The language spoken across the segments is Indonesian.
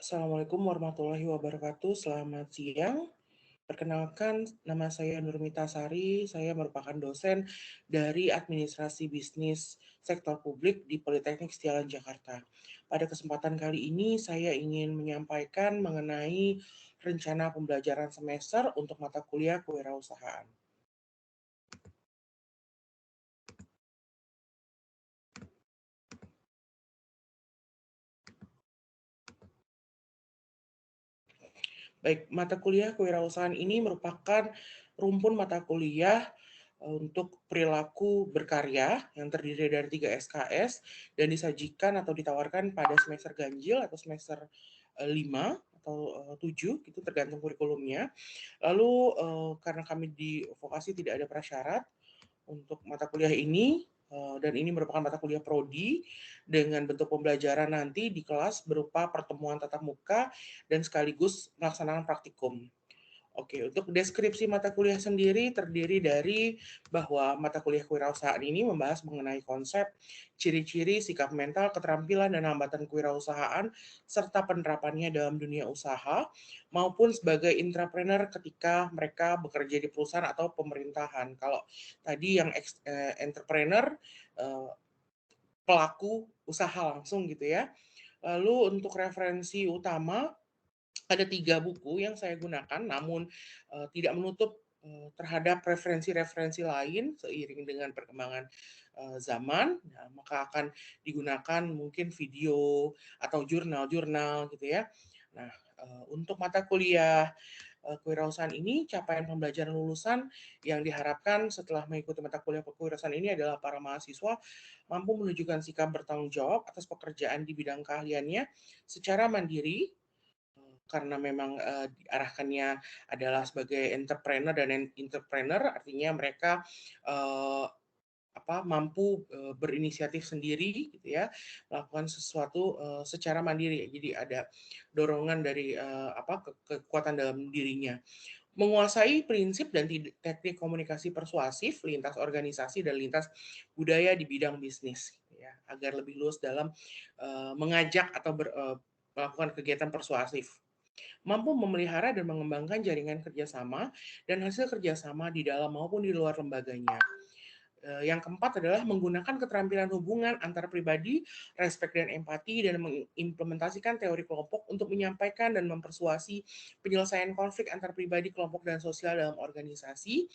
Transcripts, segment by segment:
Assalamualaikum warahmatullahi wabarakatuh. Selamat siang. Perkenalkan, nama saya Nurmita Sari. Saya merupakan dosen dari Administrasi Bisnis Sektor Publik di Politeknik Setiawan Jakarta. Pada kesempatan kali ini, saya ingin menyampaikan mengenai rencana pembelajaran semester untuk mata kuliah kewirausahaan. Baik, mata kuliah kewirausahaan ini merupakan rumpun mata kuliah untuk perilaku berkarya yang terdiri dari 3 SKS dan disajikan atau ditawarkan pada semester ganjil atau semester 5 atau 7 gitu tergantung kurikulumnya. Lalu karena kami di vokasi tidak ada prasyarat untuk mata kuliah ini, dan ini merupakan mata kuliah prodi dengan bentuk pembelajaran nanti di kelas berupa pertemuan tatap muka dan sekaligus melaksanakan praktikum. Oke, untuk deskripsi mata kuliah sendiri terdiri dari bahwa mata kuliah kewirausahaan ini membahas mengenai konsep, ciri-ciri, sikap mental, keterampilan, dan hambatan kewirausahaan, serta penerapannya dalam dunia usaha, maupun sebagai intrapreneur ketika mereka bekerja di perusahaan atau pemerintahan. Kalau tadi yang entrepreneur, eh, pelaku usaha langsung gitu ya. Lalu untuk referensi utama, ada 3 buku yang saya gunakan, namun tidak menutup terhadap referensi-referensi lain seiring dengan perkembangan zaman. Nah, maka akan digunakan mungkin video atau jurnal-jurnal gitu ya. Nah, untuk mata kuliah kewirausahaan ini, capaian pembelajaran lulusan yang diharapkan setelah mengikuti mata kuliah kewirausahaan ini adalah para mahasiswa mampu menunjukkan sikap bertanggung jawab atas pekerjaan di bidang keahliannya secara mandiri, karena memang diarahkannya adalah sebagai entrepreneur dan entrepreneur, artinya mereka mampu berinisiatif sendiri gitu ya, melakukan sesuatu secara mandiri. Jadi ada dorongan dari kekuatan dalam dirinya. Menguasai prinsip dan teknik komunikasi persuasif lintas organisasi dan lintas budaya di bidang bisnis gitu ya, agar lebih luas dalam mengajak atau melakukan kegiatan persuasif. Mampu memelihara dan mengembangkan jaringan kerjasama dan hasil kerjasama di dalam maupun di luar lembaganya. Yang keempat adalah menggunakan keterampilan hubungan antar pribadi, respek dan empati, dan mengimplementasikan teori kelompok untuk menyampaikan dan mempersuasi penyelesaian konflik antar pribadi, kelompok, dan sosial dalam organisasi.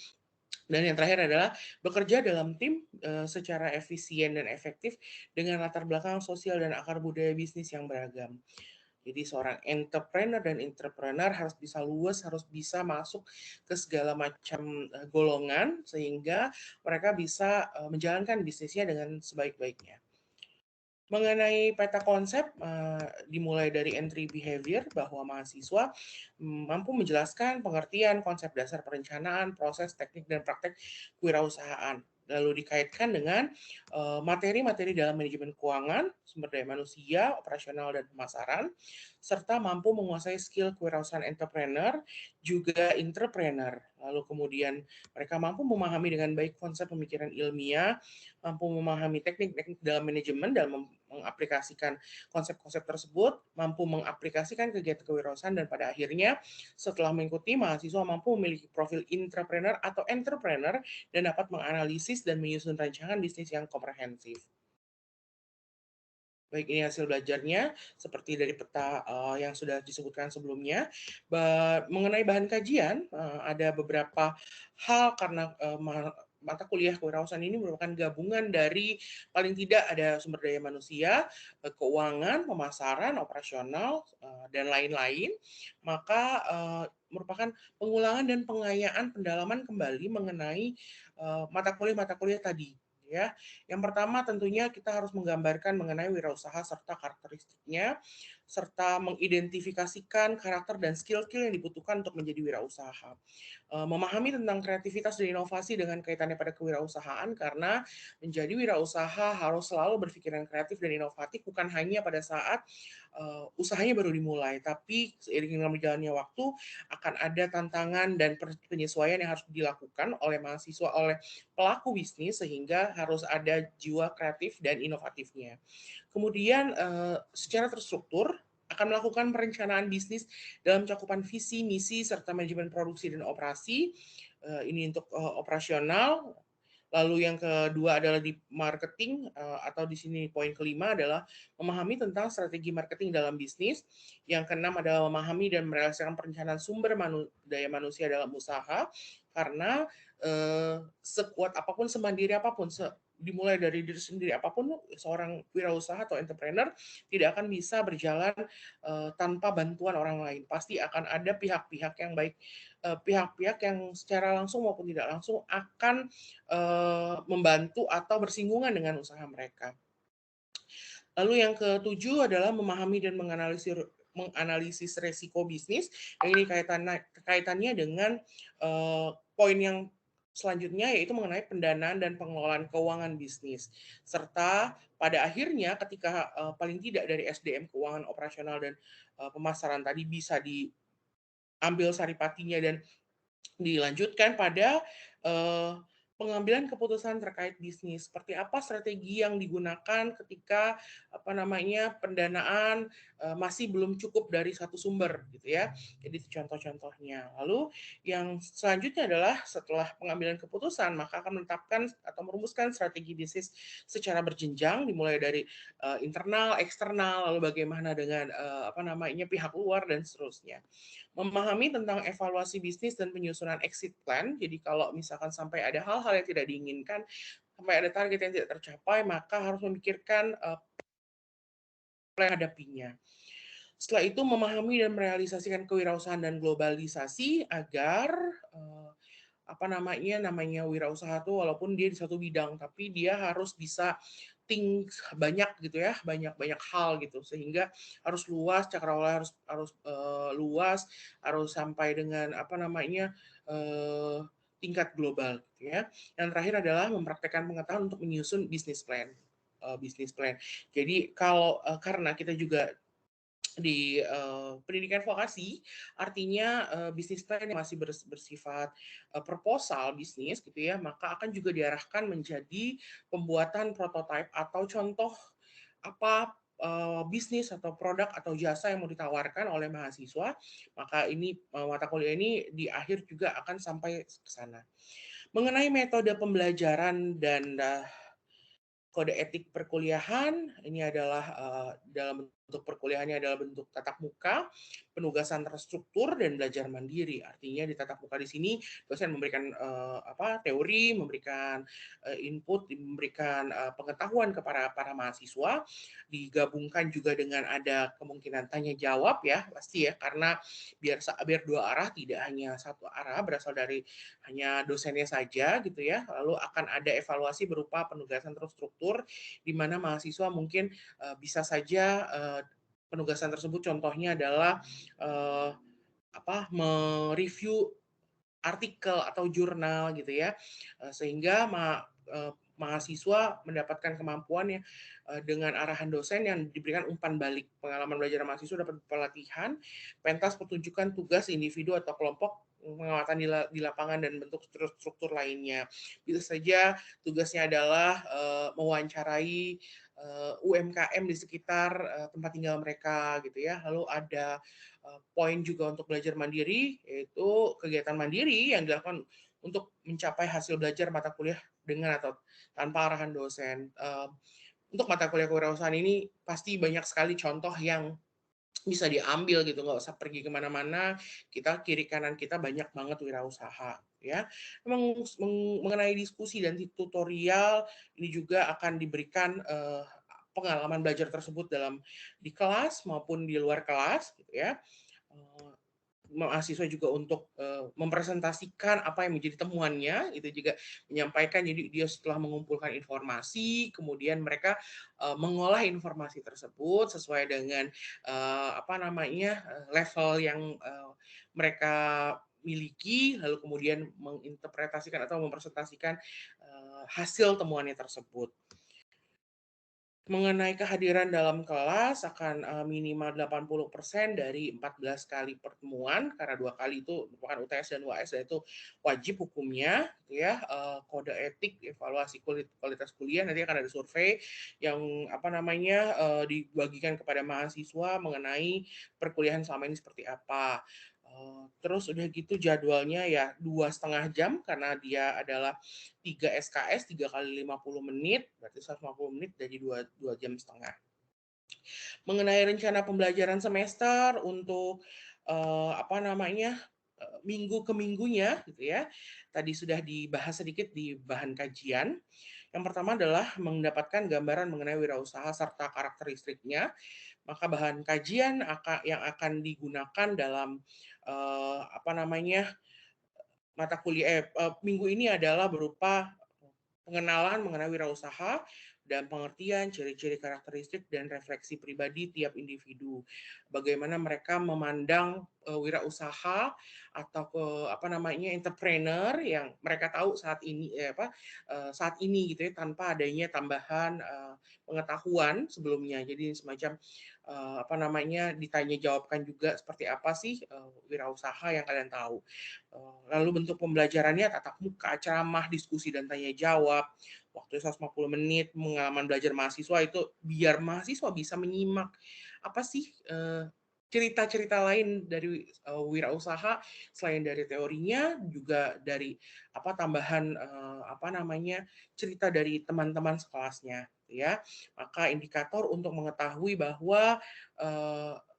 Dan yang terakhir adalah bekerja dalam tim secara efisien dan efektif dengan latar belakang sosial dan akar budaya bisnis yang beragam. Jadi seorang entrepreneur dan entrepreneur harus bisa luas, harus bisa masuk ke segala macam golongan sehingga mereka bisa menjalankan bisnisnya dengan sebaik-baiknya. Mengenai peta konsep, dimulai dari entry behavior bahwa mahasiswa mampu menjelaskan pengertian konsep dasar perencanaan, proses, teknik, dan praktek kewirausahaan. Lalu dikaitkan dengan materi-materi dalam manajemen keuangan, sumber daya manusia, operasional, dan pemasaran, serta mampu menguasai skill kewirausahaan entrepreneur, juga entrepreneur. Lalu kemudian mereka mampu memahami dengan baik konsep pemikiran ilmiah, mampu memahami teknik-teknik dalam manajemen dalam mengaplikasikan konsep-konsep tersebut, mampu mengaplikasikan kegiatan kewirausahaan, dan pada akhirnya setelah mengikuti, mahasiswa mampu memiliki profil intrapreneur atau entrepreneur dan dapat menganalisis dan menyusun rancangan bisnis yang komprehensif. Baik, ini hasil belajarnya seperti dari peta yang sudah disebutkan sebelumnya. Mengenai bahan kajian, ada beberapa hal karena mata kuliah kewirausahaan ini merupakan gabungan dari paling tidak ada sumber daya manusia, keuangan, pemasaran, operasional, dan lain-lain. Maka merupakan pengulangan dan pengayaan pendalaman kembali mengenai mata kuliah tadi ya. Yang pertama tentunya kita harus menggambarkan mengenai wirausaha serta karakteristiknya, serta mengidentifikasikan karakter dan skill-skill yang dibutuhkan untuk menjadi wirausaha. Memahami tentang kreativitas dan inovasi dengan kaitannya pada kewirausahaan, karena menjadi wirausaha harus selalu berpikiran kreatif dan inovatif, bukan hanya pada saat usahanya baru dimulai, tapi seiring dengan berjalannya waktu akan ada tantangan dan penyesuaian yang harus dilakukan oleh mahasiswa, oleh pelaku bisnis, sehingga harus ada jiwa kreatif dan inovatifnya. Kemudian secara terstruktur, akan melakukan perencanaan bisnis dalam cakupan visi, misi, serta manajemen produksi dan operasi. Ini untuk operasional. Lalu yang kedua adalah di marketing, atau di sini poin kelima adalah memahami tentang strategi marketing dalam bisnis. Yang keenam adalah memahami dan merealisasikan perencanaan sumber daya manusia dalam usaha, karena sekuat apapun, semandiri apapun, dimulai dari diri sendiri apapun, seorang wirausaha atau entrepreneur tidak akan bisa berjalan tanpa bantuan orang lain. Pasti akan ada pihak-pihak yang baik, pihak-pihak yang secara langsung maupun tidak langsung akan membantu atau bersinggungan dengan usaha mereka. Lalu yang ketujuh adalah memahami dan menganalisis resiko bisnis. Ini kaitannya dengan poin yang selanjutnya, yaitu mengenai pendanaan dan pengelolaan keuangan bisnis. Serta pada akhirnya ketika paling tidak dari SDM keuangan operasional dan pemasaran tadi bisa diambil saripatinya dan dilanjutkan pada pengambilan keputusan terkait bisnis. Seperti apa strategi yang digunakan ketika pendanaan masih belum cukup dari satu sumber gitu ya. Jadi contoh-contohnya. Lalu yang selanjutnya adalah setelah pengambilan keputusan maka akan menetapkan atau merumuskan strategi bisnis secara berjenjang, dimulai dari internal, eksternal, lalu bagaimana dengan pihak luar dan seterusnya. Memahami tentang evaluasi bisnis dan penyusunan exit plan. Jadi kalau misalkan sampai ada hal-hal yang tidak diinginkan, sampai ada target yang tidak tercapai, maka harus memikirkan menghadapinya. Setelah itu memahami dan merealisasikan kewirausahaan dan globalisasi agar namanya wirausaha tuh walaupun dia di satu bidang tapi dia harus bisa think banyak gitu ya, banyak hal gitu, sehingga harus luas cakrawala, harus luas, harus sampai dengan tingkat global gitu ya. Yang terakhir adalah mempraktekkan pengetahuan untuk menyusun bisnis plan. Jadi kalau karena kita juga di pendidikan vokasi, artinya bisnis plan yang masih bersifat proposal bisnis gitu ya, maka akan juga diarahkan menjadi pembuatan prototipe atau contoh apa bisnis atau produk atau jasa yang mau ditawarkan oleh mahasiswa. Maka ini mata kuliah ini di akhir juga akan sampai ke sana. Mengenai metode pembelajaran dan kode etik perkuliahan, ini adalah dalam bentuk perkuliahannya adalah bentuk tatap muka, penugasan terstruktur dan belajar mandiri. Artinya di tatap muka di sini dosen memberikan teori, memberikan input, memberikan pengetahuan kepada para mahasiswa, digabungkan juga dengan ada kemungkinan tanya jawab ya, pasti ya, karena biar dua arah, tidak hanya satu arah berasal dari hanya dosennya saja gitu ya. Lalu akan ada evaluasi berupa penugasan terstruktur di mana mahasiswa mungkin bisa saja penugasan tersebut contohnya adalah mereview artikel atau jurnal gitu ya, sehingga mahasiswa mendapatkan kemampuan ya dengan arahan dosen yang diberikan umpan balik. Pengalaman belajar mahasiswa dapat pelatihan, pentas pertunjukan tugas individu atau kelompok, pengamatan di lapangan dan bentuk struktur lainnya. Bisa saja tugasnya adalah mewawancarai UMKM di sekitar tempat tinggal mereka gitu ya. Lalu ada poin juga untuk belajar mandiri, yaitu kegiatan mandiri yang dilakukan untuk mencapai hasil belajar mata kuliah dengan atau tanpa arahan dosen. Untuk mata kuliah kewirausahaan ini pasti banyak sekali contoh yang bisa diambil gitu, nggak usah pergi kemana-mana, kita kiri kanan kita banyak banget wirausaha ya. Mengenai diskusi dan tutorial ini juga akan diberikan pengalaman belajar tersebut di kelas maupun di luar kelas gitu ya. Mahasiswa juga untuk mempresentasikan apa yang menjadi temuannya, itu juga menyampaikan. Jadi dia setelah mengumpulkan informasi, kemudian mereka mengolah informasi tersebut sesuai dengan level yang mereka miliki, lalu kemudian menginterpretasikan atau mempresentasikan hasil temuannya tersebut. Mengenai kehadiran dalam kelas akan minimal 80% dari 14 kali pertemuan, karena 2 kali itu merupakan UTS dan UAS, dan itu wajib hukumnya, gitu ya. Kode etik, evaluasi kualitas kuliah, nanti akan ada survei yang apa namanya dibagikan kepada mahasiswa mengenai perkuliahan selama ini seperti apa. Terus udah gitu jadwalnya ya 2,5 jam karena dia adalah 3 SKS 3 kali 50 menit, berarti 150 menit jadi 2 jam setengah. Mengenai rencana pembelajaran semester untuk apa namanya minggu ke minggunya gitu ya. Tadi sudah dibahas sedikit di bahan kajian. Yang pertama adalah mendapatkan gambaran mengenai wirausaha serta karakteristiknya. Maka bahan kajian yang akan digunakan dalam apa namanya mata kuliah minggu ini adalah berupa pengenalan mengenai wirausaha dan pengertian ciri-ciri karakteristik dan refleksi pribadi tiap individu. Bagaimana mereka memandang wirausaha atau apa namanya entrepreneur yang mereka tahu saat ini saat ini gitu ya tanpa adanya tambahan pengetahuan sebelumnya. Jadi semacam apa namanya ditanya jawabkan juga seperti apa sih wirausaha yang kalian tahu. Lalu bentuk pembelajarannya tatap muka, ceramah, diskusi dan tanya jawab. Waktu 150 menit pengalaman belajar mahasiswa itu biar mahasiswa bisa menyimak apa sih cerita-cerita lain dari wirausaha selain dari teorinya juga dari apa tambahan apa namanya cerita dari teman-teman sekelasnya ya. Maka indikator untuk mengetahui bahwa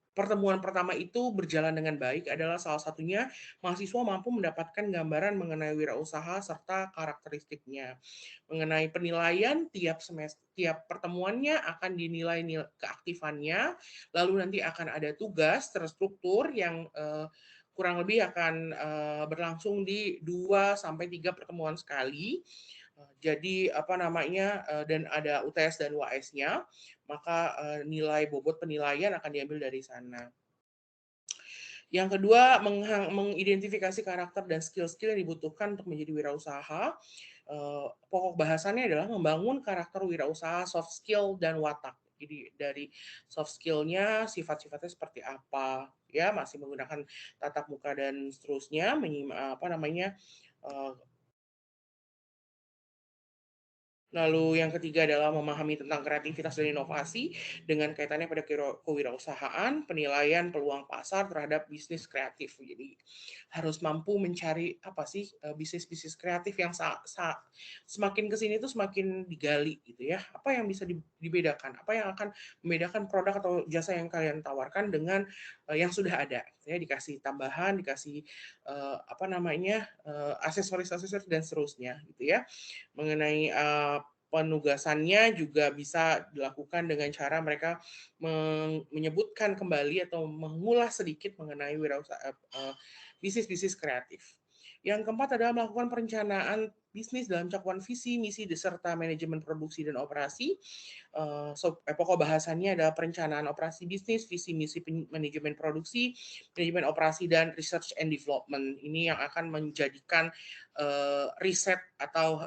pertemuan pertama itu berjalan dengan baik adalah salah satunya mahasiswa mampu mendapatkan gambaran mengenai wirausaha serta karakteristiknya. Mengenai penilaian tiap semester, tiap pertemuannya akan dinilai keaktifannya, lalu nanti akan ada tugas terstruktur yang kurang lebih akan berlangsung di 2 sampai 3 pertemuan sekali. Jadi apa namanya dan ada UTS dan UAS-nya, maka nilai bobot penilaian akan diambil dari sana. Yang kedua, mengidentifikasi karakter dan skill-skill yang dibutuhkan untuk menjadi wirausaha. Pokok bahasannya adalah membangun karakter wirausaha, soft skill, dan watak. Jadi dari soft skill-nya, sifat-sifatnya seperti apa, ya masih menggunakan tatap muka dan seterusnya, apa namanya Lalu yang ketiga adalah memahami tentang kreativitas dan inovasi dengan kaitannya pada kewirausahaan, penilaian peluang pasar terhadap bisnis kreatif. Jadi harus mampu mencari apa sih bisnis-bisnis kreatif yang semakin kesini itu semakin digali gitu ya. Apa yang bisa dibedakan? Apa yang akan membedakan produk atau jasa yang kalian tawarkan dengan yang sudah ada? Ya, dikasih tambahan, dikasih apa namanya aksesoris-aksesoris dan seterusnya gitu ya mengenai penugasannya juga bisa dilakukan dengan cara mereka menyebutkan kembali atau mengulas sedikit mengenai bisnis-bisnis kreatif. Yang keempat adalah melakukan perencanaan bisnis dalam cakupan visi, misi, serta manajemen produksi dan operasi. Pokok bahasannya adalah perencanaan operasi bisnis, visi, misi, manajemen produksi, manajemen operasi, dan research and development. Ini yang akan menjadikan riset atau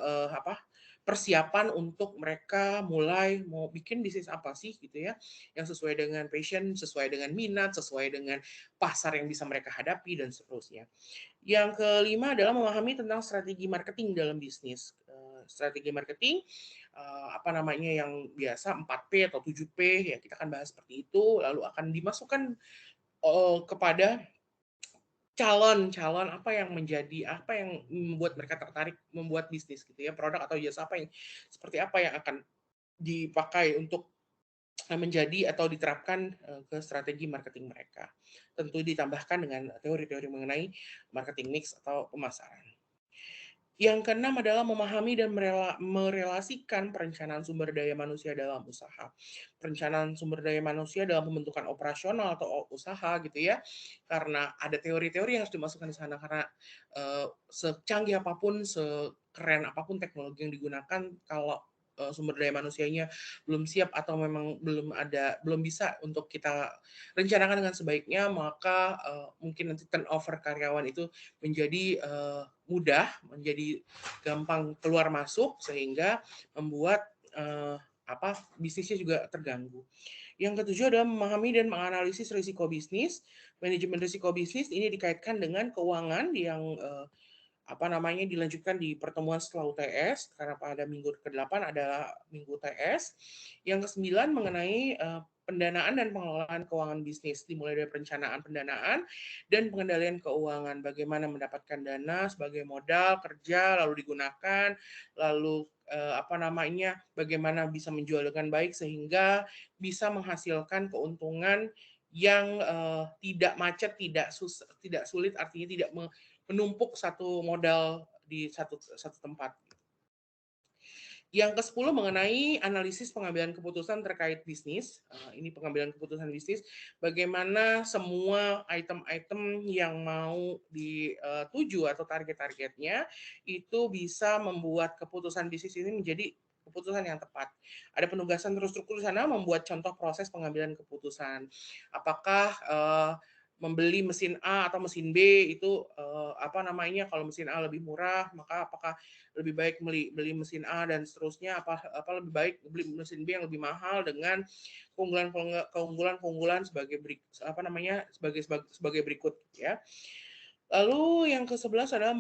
persiapan untuk mereka mulai mau bikin bisnis apa sih gitu ya yang sesuai dengan passion, sesuai dengan minat, sesuai dengan pasar yang bisa mereka hadapi dan seterusnya. Yang kelima adalah memahami tentang strategi marketing dalam bisnis. Strategi marketing apa namanya yang biasa 4P atau 7P ya kita akan bahas seperti itu lalu akan dimasukkan kepada calon apa yang membuat mereka tertarik membuat bisnis gitu ya produk atau jasa seperti apa yang akan dipakai untuk menjadi atau diterapkan ke strategi marketing mereka. Tentu ditambahkan dengan teori-teori mengenai marketing mix atau pemasaran. Yang keenam adalah memahami dan merelasikan perencanaan sumber daya manusia dalam usaha. Perencanaan sumber daya manusia dalam pembentukan operasional atau usaha gitu ya. Karena ada teori-teori yang harus dimasukkan di sana karena secanggih apapun, sekeren apapun teknologi yang digunakan kalau sumber daya manusianya belum siap atau memang belum bisa untuk kita rencanakan dengan sebaiknya maka mungkin nanti turnover karyawan itu menjadi mudah, menjadi gampang keluar masuk sehingga membuat bisnisnya juga terganggu. Yang ketujuh adalah memahami dan menganalisis risiko bisnis. Manajemen risiko bisnis ini dikaitkan dengan keuangan yang dilanjutkan di pertemuan setelah UTS, karena pada minggu ke-8 adalah minggu UTS. Yang ke-9 mengenai pendanaan dan pengelolaan keuangan bisnis, dimulai dari perencanaan pendanaan dan pengendalian keuangan, bagaimana mendapatkan dana sebagai modal kerja lalu digunakan, lalu bagaimana bisa menjual dengan baik sehingga bisa menghasilkan keuntungan yang tidak macet, tidak sulit, artinya tidak menumpuk satu modal di satu tempat. Yang ke-10 mengenai analisis pengambilan keputusan terkait bisnis. Ini pengambilan keputusan bisnis, bagaimana semua item-item yang mau dituju atau target-targetnya itu bisa membuat keputusan bisnis ini menjadi keputusan yang tepat. Ada penugasan terstruktur di sana membuat contoh proses pengambilan keputusan. Apakah membeli mesin A atau mesin B itu kalau mesin A lebih murah, maka apakah lebih baik beli mesin A dan seterusnya, apa lebih baik beli mesin B yang lebih mahal dengan keunggulan sebagai berikut ya. Lalu yang ke-11 adalah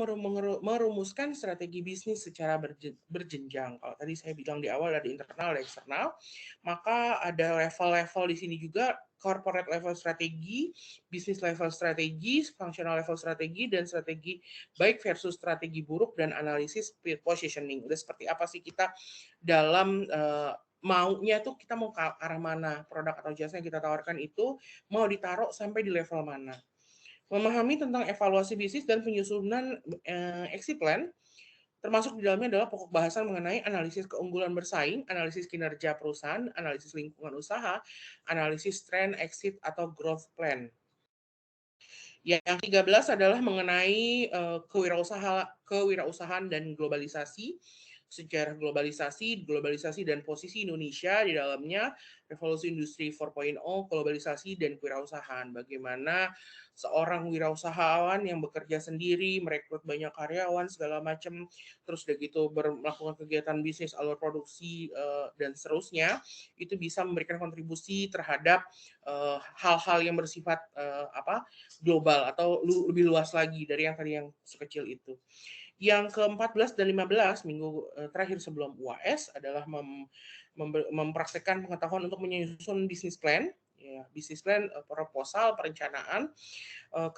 merumuskan strategi bisnis secara berjenjang. Kalau tadi saya bilang di awal ada internal, ada eksternal, maka ada level-level di sini juga, corporate level strategi, business level strategi, functional level strategi, dan strategi baik versus strategi buruk, dan analisis positioning. Udah seperti apa sih kita dalam maunya tuh, kita mau ke arah mana, produk atau jasa yang kita tawarkan itu mau ditaruh sampai di level mana. Memahami tentang evaluasi bisnis dan penyusunan exit plan, termasuk di dalamnya adalah pokok bahasan mengenai analisis keunggulan bersaing, analisis kinerja perusahaan, analisis lingkungan usaha, analisis trend, exit, atau growth plan. Yang 13 adalah mengenai kewirausahaan dan globalisasi, sejarah globalisasi dan posisi Indonesia di dalamnya, revolusi industri 4.0, globalisasi dan kewirausahaan. Bagaimana seorang wirausahawan yang bekerja sendiri, merekrut banyak karyawan segala macam, terus udah gitu melakukan kegiatan bisnis, alur produksi dan seterusnya, itu bisa memberikan kontribusi terhadap hal-hal yang bersifat global atau lebih luas lagi dari yang tadi yang sekecil itu. Yang ke-14 dan 15 minggu terakhir sebelum UAS adalah mempraktekkan pengetahuan untuk menyusun bisnis plan, bisnis plan, proposal, perencanaan,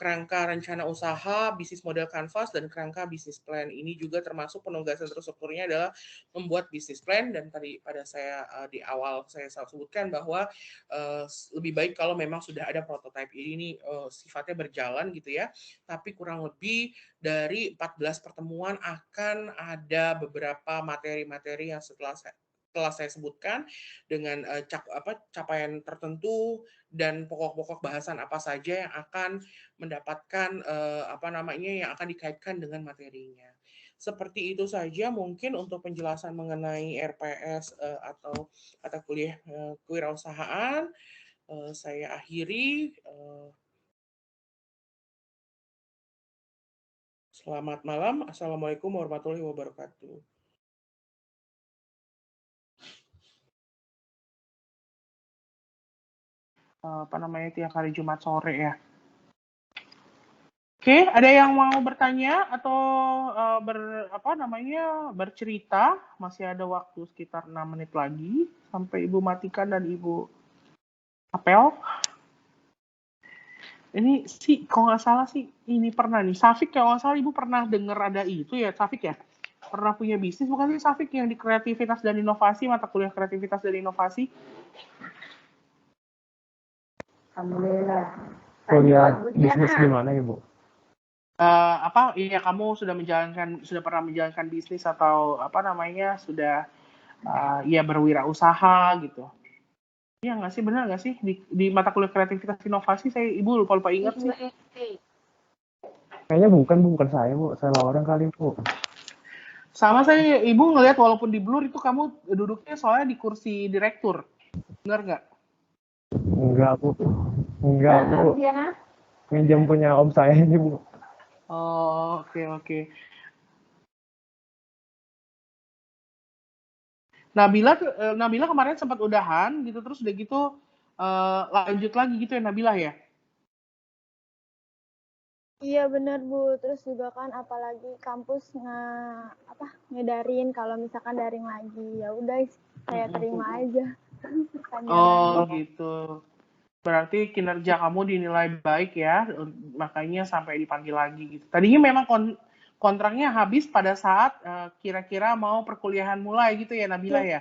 kerangka rencana usaha, bisnis model canvas, dan kerangka bisnis plan. Ini juga termasuk penugasan terstrukturnya adalah membuat bisnis plan, dan tadi pada saya di awal saya sebutkan bahwa lebih baik kalau memang sudah ada prototipe. Ini sifatnya berjalan gitu ya, tapi kurang lebih dari 14 pertemuan akan ada beberapa materi-materi yang setelah saya sebutkan dengan capaian tertentu dan pokok-pokok bahasan apa saja yang akan mendapatkan yang akan dikaitkan dengan materinya. Seperti itu saja mungkin untuk penjelasan mengenai RPS atau mata kuliah kewirausahaan. Saya akhiri. Selamat malam. Assalamualaikum warahmatullahi wabarakatuh. Tiap hari Jumat sore ya. Oke, ada yang mau bertanya atau bercerita? Masih ada waktu sekitar 6 menit lagi sampai Ibu matikan dan Ibu apel. Ini sih, kalau nggak salah sih, ini pernah nih, Safik kalau nggak salah Ibu pernah dengar ada itu ya, Safik ya? Pernah punya bisnis, bukan sih Safik yang di kreativitas dan inovasi, mata kuliah kreativitas dan inovasi? Alhamdulillah. Kuliah bisnis gimana Ibu? Iya, kamu sudah pernah menjalankan bisnis atau sudah berwirausaha gitu. Iya nggak sih, benar nggak sih di mata kuliah kreativitas inovasi Ibu lupa ingat sih. Kayaknya bukan saya Bu, salah orang kali Bu. Sama saya, Ibu ngelihat walaupun di blur itu kamu duduknya soalnya di kursi direktur, benar nggak? Enggak Bu. Minjem punya om saya ini Bu. Oh, oke. Nabila kemarin sempat udahan gitu, terus udah gitu lanjut lagi gitu ya Nabila ya? Iya benar Bu, terus juga kan apalagi kampus ngedarin kalau misalkan daring lagi, ya udah saya terima aja. Oh gitu. Berarti kinerja kamu dinilai baik ya, makanya sampai dipanggil lagi gitu. Tadinya memang kontraknya habis pada saat kira-kira mau perkuliahan mulai gitu ya Nabila ya?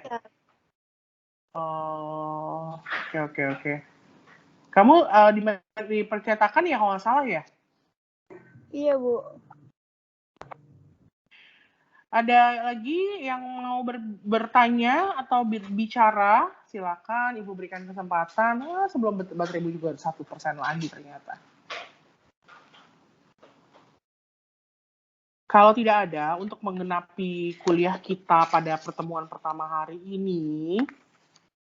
Oh, oke. Kamu di percetakan ya kalau nggak salah ya? Iya Bu. Ada lagi yang mau bertanya atau bicara? Silakan Ibu berikan kesempatan. Sebelum baterai Ibu juga 1% lagi ternyata. Kalau tidak ada, untuk menggenapi kuliah kita pada pertemuan pertama hari ini,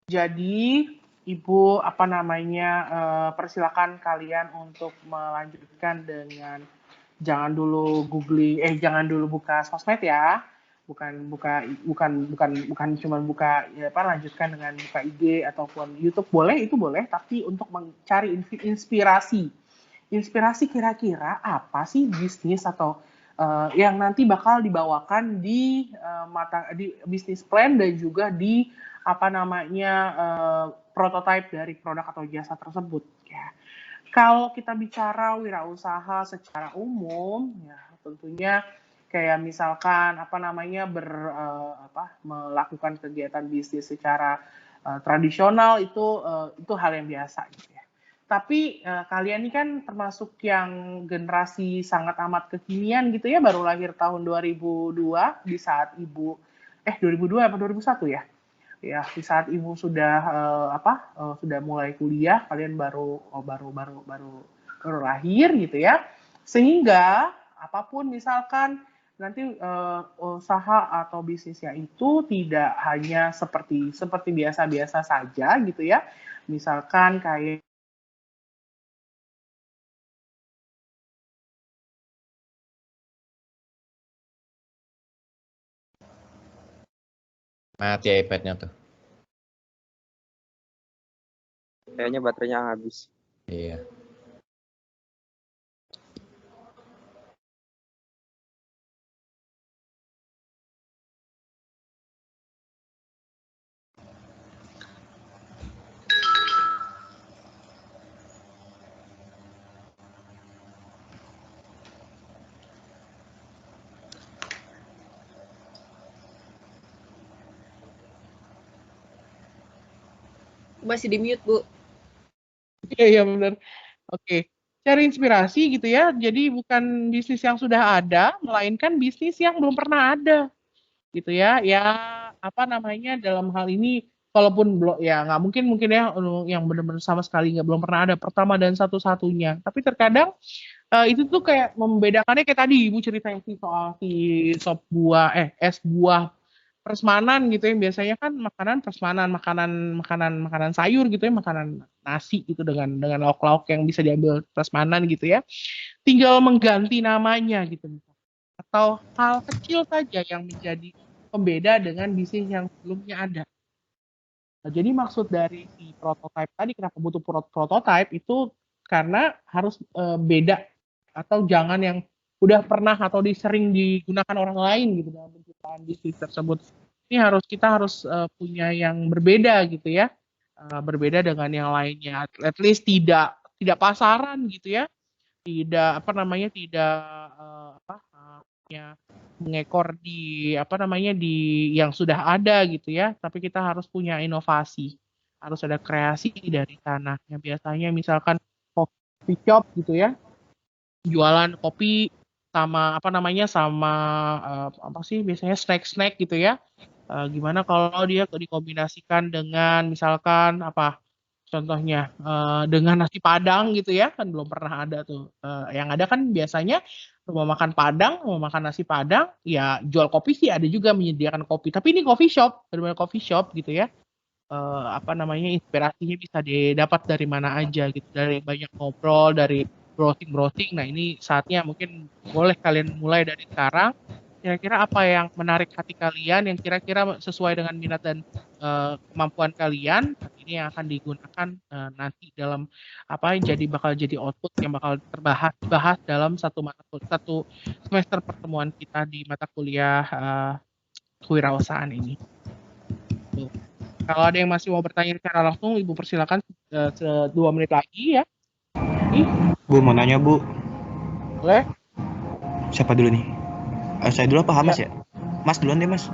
jadi Ibu persilakan kalian untuk melanjutkan dengan jangan dulu buka sosmed ya. Bukan cuma buka lanjutkan dengan buka IG ataupun YouTube itu boleh, tapi untuk mencari inspirasi kira-kira apa sih bisnis atau yang nanti bakal dibawakan di bisnis plan dan juga di prototipe dari produk atau jasa tersebut ya. Kalau kita bicara wirausaha secara umum ya tentunya kayak misalkan melakukan kegiatan bisnis secara tradisional itu hal yang biasa gitu ya. Tapi kalian ini kan termasuk yang generasi sangat amat kekinian gitu ya, baru lahir tahun 2002 di saat Ibu 2002 apa 2001 ya? Ya, di saat Ibu sudah sudah mulai kuliah, kalian baru lahir gitu ya. Sehingga apapun misalkan nanti usaha atau bisnisnya itu tidak hanya seperti biasa-biasa saja gitu ya. Misalkan kayak mati iPad-nya tuh. Kayaknya baterainya habis. Iya. Masih di mute, Bu. Iya benar. Oke. Cari inspirasi gitu ya. Jadi bukan bisnis yang sudah ada, melainkan bisnis yang belum pernah ada. Gitu ya. Ya dalam hal ini walaupun ya nggak mungkin ya yang benar-benar sama sekali belum pernah ada pertama dan satu-satunya. Tapi terkadang itu tuh kayak membedakannya kayak tadi Ibu ceritain soal sop buah es buah prasmanan gitu ya, biasanya kan makanan prasmanan, makanan sayur gitu ya, makanan nasi gitu dengan lauk-lauk yang bisa diambil prasmanan gitu ya. Tinggal mengganti namanya gitu. Atau hal kecil saja yang menjadi pembeda dengan bisnis yang sebelumnya ada. Nah, jadi maksud dari si prototype tadi, kenapa butuh prototype itu karena harus beda atau jangan yang udah pernah atau sering digunakan orang lain gitu dalam penciptaan bisnis tersebut. Ini kita harus punya yang berbeda gitu ya, berbeda dengan yang lainnya. At least tidak pasaran gitu ya, tidak tidak mengekor di di yang sudah ada gitu ya, tapi kita harus punya inovasi, harus ada kreasi dari sana. Yang biasanya misalkan coffee shop gitu ya, jualan kopi sama biasanya snack gitu ya. Gimana kalau dia dikombinasikan dengan misalkan contohnya dengan nasi Padang gitu ya, kan belum pernah ada tuh. Yang ada kan biasanya rumah makan Padang, rumah makan nasi Padang, ya jual kopi sih ada juga menyediakan kopi. Tapi ini coffee shop, benar-benar coffee shop gitu ya. Inspirasinya bisa didapat dari mana aja gitu, dari banyak ngobrol, dari browsing. Nah ini saatnya mungkin boleh kalian mulai dari sekarang kira-kira apa yang menarik hati kalian, yang kira-kira sesuai dengan minat dan kemampuan kalian. Ini yang akan digunakan nanti dalam apa yang bakal jadi output yang bakal dibahas dalam satu semester pertemuan kita di mata kuliah kewirausahaan ini. Tuh. Kalau ada yang masih mau bertanya secara langsung, Ibu persilakan 2 menit lagi ya. Bu, mau nanya Bu. Boleh? Siapa dulu nih? Saya dulu apa Hamas ya? Mas duluan deh Mas.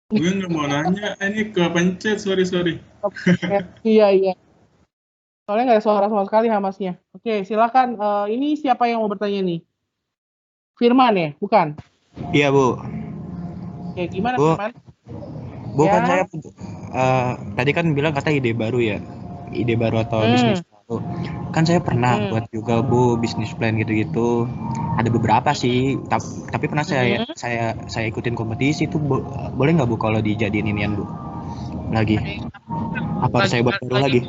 Gue nggak mau nanya, ini kepencet, sorry. Iya. Soalnya nggak ada suara sama sekali Hamasnya. Oke, silakan. Ini siapa yang mau bertanya nih? Firman ya? Bukan? Iya Bu. Oke, gimana Bu. Firman? Bu Ya. kan saya tadi kan bilang kata ide baru ya. Ide baru atau bisnis baru. Kan saya pernah buat juga Bu bisnis plan gitu-gitu. Ada beberapa sih, tapi pernah saya ikutin kompetisi itu boleh nggak Bu kalau dijadiin inian Bu? Lagi. Apa harus saya buat baru lagi?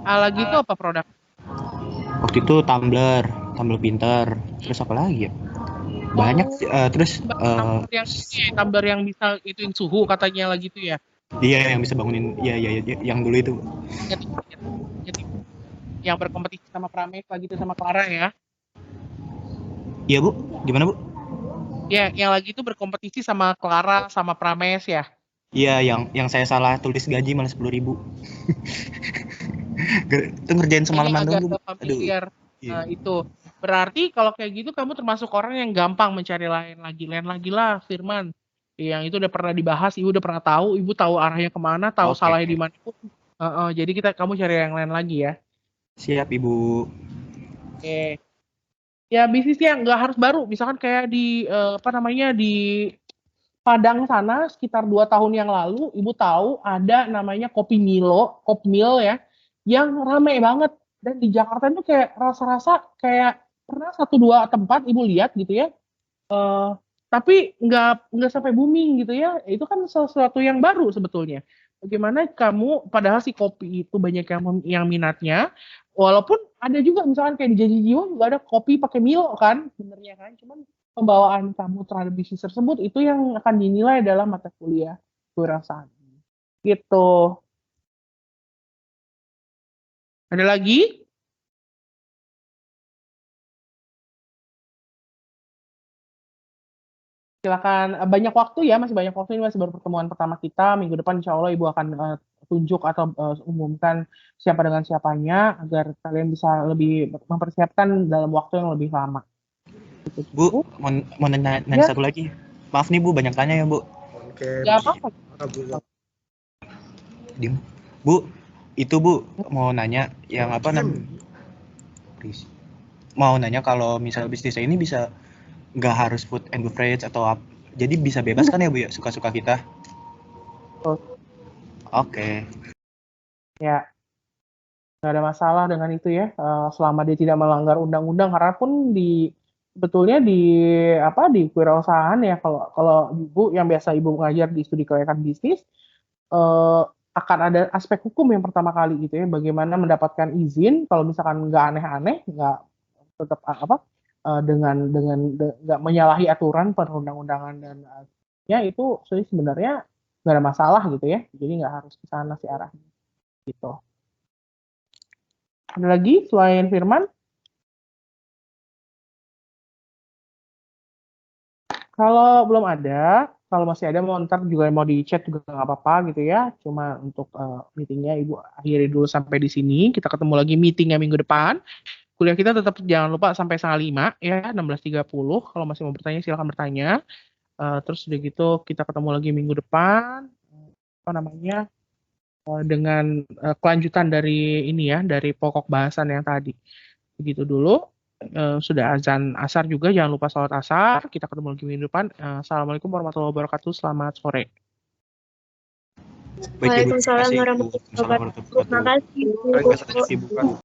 Lagi itu apa produk? Waktu itu tumbler pinter, terus apa lagi ya? Banyak sih, terus tumbler yang bisa ituin suhu katanya lagi itu ya. Iya, yang bisa bangunin, iya, yang dulu itu. Yang berkompetisi sama Pramex lagi itu sama Clara ya. Iya Bu, gimana Bu? Ya, yang lagi itu berkompetisi sama Clara sama Pramex ya. Iya, yang saya salah tulis gaji malah 10.000. Itu ngerjain semalaman dulu. Familiar. Itu berarti kalau kayak gitu kamu termasuk orang yang gampang mencari lain lagi lah Firman. Yang itu udah pernah dibahas, ibu udah pernah tahu, ibu tahu arahnya kemana, tahu salahnya di mana. Jadi kamu cari yang lain lagi ya. Siap Ibu. Oke. Ya bisnisnya nggak harus baru, misalkan kayak di di Padang sana sekitar 2 tahun yang lalu, ibu tahu ada namanya Kopi Milo, Kopmil ya, yang rame banget. Dan di Jakarta itu kayak rasa-rasa kayak pernah 1-2 tempat ibu lihat gitu ya, tapi nggak sampai booming gitu ya. Itu kan sesuatu yang baru sebetulnya. Bagaimana kamu, padahal si kopi itu banyak yang minatnya, walaupun ada juga misalkan kayak di Janji Jiwa juga ada kopi pakai Milo kan, sebenarnya kan, cuman pembawaan kamu terhadap bisnis tersebut itu yang akan dinilai dalam mata kuliah kewirausahaan. Gitu. Ada lagi? Silakan, banyak waktu ya, masih banyak waktu, ini masih baru pertemuan pertama kita. Minggu depan insya Allah Ibu akan tunjuk atau umumkan siapa dengan siapanya agar kalian bisa lebih mempersiapkan dalam waktu yang lebih lama. Bu, mau nanya satu lagi. Maaf nih Bu, banyak tanya ya Bu. Oke. Gak apa-apa. Bu, itu Bu mau nanya yang apa namanya? Mau nanya kalau misal bisnisnya ini bisa nggak harus food and beverage atau apa, jadi bisa bebas kan ya Bu ya, suka-suka kita? Oke. Ya, nggak ada masalah dengan itu ya, selama dia tidak melanggar undang-undang. Karena pun sebetulnya di kewirausahaan ya, kalau Ibu yang biasa Ibu mengajar di studi kelayakan bisnis, akan ada aspek hukum yang pertama kali gitu ya, bagaimana mendapatkan izin kalau misalkan nggak aneh-aneh, nggak tetap dengan nggak menyalahi aturan perundang-undangan dan ya itu sebenarnya nggak ada masalah gitu ya, jadi nggak harus ke sana sih arahnya gitu. Ada lagi selain Firman? Kalau belum ada, kalau masih ada mau ntar juga mau di chat juga nggak apa-apa gitu ya. Cuma untuk meetingnya Ibu akhiri dulu sampai di sini. Kita ketemu lagi meetingnya minggu depan. Kuliah kita tetap jangan lupa sampai 4:30 ya, 16.30. Kalau masih mau bertanya silakan bertanya. Terus udah gitu kita ketemu lagi minggu depan. Dengan kelanjutan dari ini ya, dari pokok bahasan yang tadi. Begitu dulu. Sudah azan asar juga, jangan lupa sholat asar. Kita ketemu lagi minggu depan. Assalamualaikum warahmatullahi wabarakatuh. Selamat sore. Waalaikumsalam warahmatullahi wabarakatuh. Terima kasih.